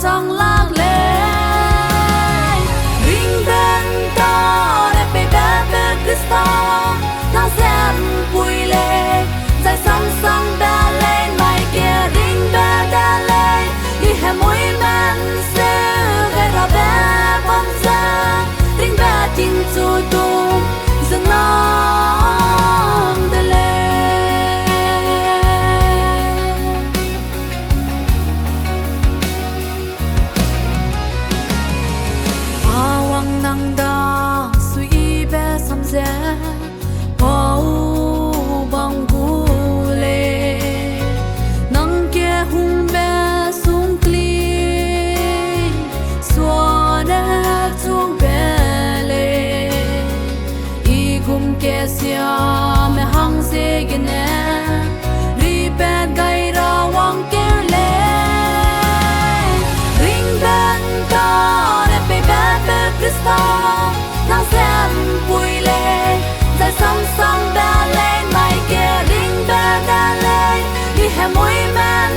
chẳng lạc lên Ring bên ta để bê bê bê Christa Nó xem vui lệ Dài song song bê lên Mai kia ring bê đa lên Đi hè mũi men xe Gây ra bê bóng xa Ring bê tin chu tung Dừng nóng đê lên Awang nang da Sui bê sam dê Pau bang gu lê Nang kia hung bê sung kli Xua nê chung bê lê I gum kê xia mê hang dê gê nê Ri bê gai ra wang kê lê Ring bên ta nê bê bê bê Christa Nang xem vui lê Dài song song bê lên Mai kia ring bê đa lên Đi hè mũi men